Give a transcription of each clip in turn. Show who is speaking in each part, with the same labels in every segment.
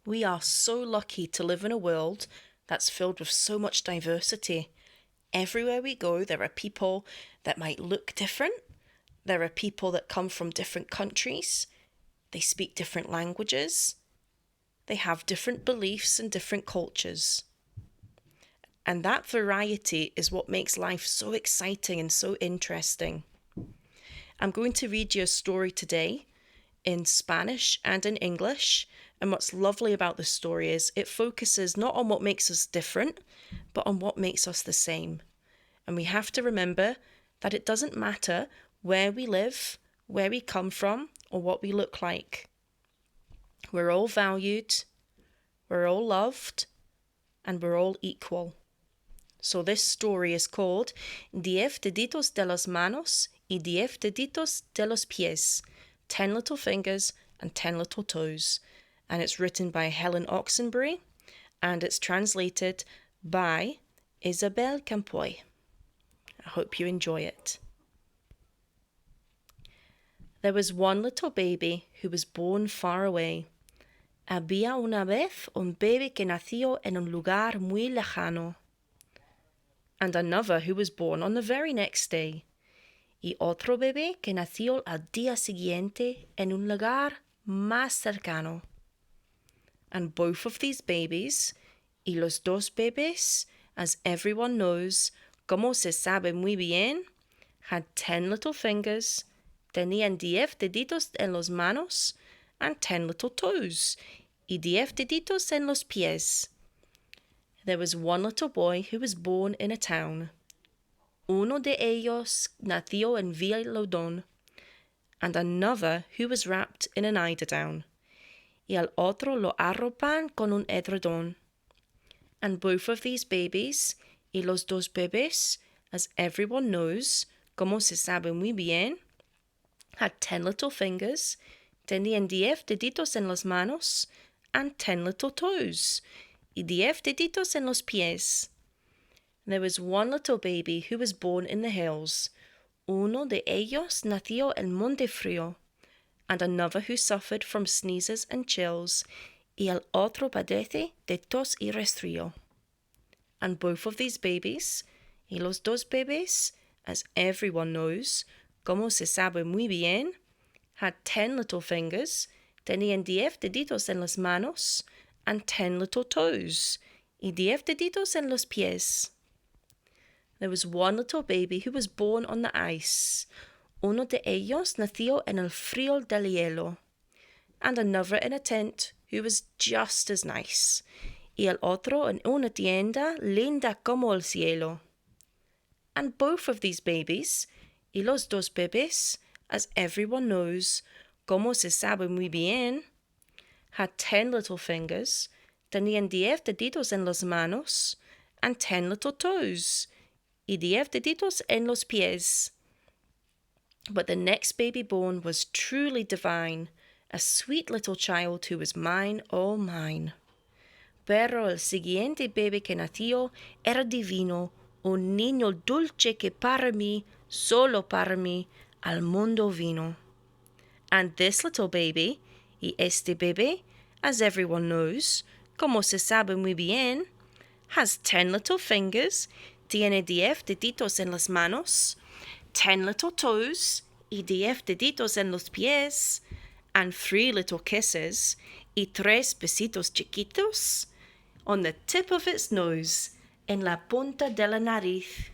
Speaker 1: We are so lucky to live in a world that's filled with so much diversity. Everywhere we go, there are people that might look different. There are people that come from different countries. They speak different languages. They have different beliefs and different cultures. And that variety is what makes life so exciting and so interesting. I'm going to read you a story today in Spanish and in English. And what's lovely about the story is it focuses not on what makes us different, but on what makes us the same. And we have to remember that it doesn't matter where we live, where we come from, or what we look like. We're all valued, we're all loved, and we're all equal. So this story is called 10 deditos de las manos y 10 deditos de los pies, 10 little fingers and 10 little toes. And it's written by Helen Oxenbury and it's translated by Isabel Campoy. I hope you enjoy it. There was one little baby who was born far away. Había una vez un bebé que nació en un lugar muy lejano. And another who was born on the very next day. Y otro bebé que nació al día siguiente en un lugar más cercano. And both of these babies, y los dos bebés, as everyone knows, como se sabe muy bien, had 10 little fingers, tenían 10 deditos en las manos, and 10 little toes, y 10 deditos en los pies. There was one little boy who was born in a town. Uno de ellos nació en Vilodón, and another who was wrapped in an eiderdown. Y al otro lo arropan con un edredón. And both of these babies, y los dos bebés, as everyone knows, como se sabe muy bien, had 10 little fingers, tenían 10 deditos en las manos, and 10 little toes, y 10 deditos en los pies. There was one little baby who was born in the hills. Uno de ellos nació en Montefrío, and another who suffered from sneezes and chills, y el otro padece de tos y resfrío. And both of these babies, y los dos bebés, as everyone knows, como se sabe muy bien, had 10 little fingers, tenían 10 deditos en las manos, and 10 little toes, y 10 deditos en los pies. There was one little baby who was born on the ice. Uno de ellos nació en el frío del hielo, and another in a tent who was just as nice, y el otro en una tienda linda como el cielo. And both of these babies, y los dos bebés, as everyone knows, como se sabe muy bien, had 10 little fingers, tenían 10 deditos en las manos, and 10 little toes, y 10 deditos en los pies. But the next baby born was truly divine, a sweet little child who was mine, all mine. Pero el siguiente bebé que nació era divino, un niño dulce que para mí, solo para mí, al mundo vino. And this little baby, y este bebé, as everyone knows, como se sabe muy bien, has 10 little fingers, tiene 10 deditos en las manos, 10 little toes, y 10 deditos en los pies, and 3 little kisses, y 3 besitos chiquitos, on the tip of its nose, en la punta de la nariz.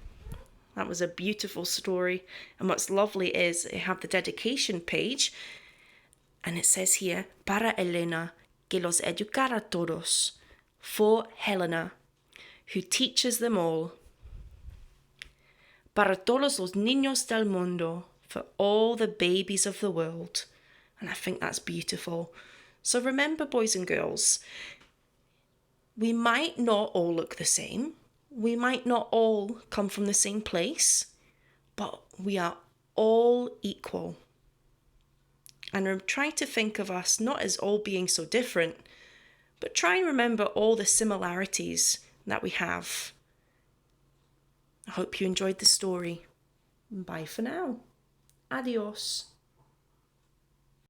Speaker 1: That was a beautiful story, and what's lovely is I have the dedication page, and it says here, para Elena, que los educara todos, for Helena, who teaches them all. Para todos los niños del mundo, for all the babies of the world. And I think that's beautiful. So remember, boys and girls, we might not all look the same. We might not all come from the same place, but we are all equal. And I'm trying to think of us not as all being so different, but try and remember all the similarities that we have. I hope you enjoyed the story. Bye for now. Adios.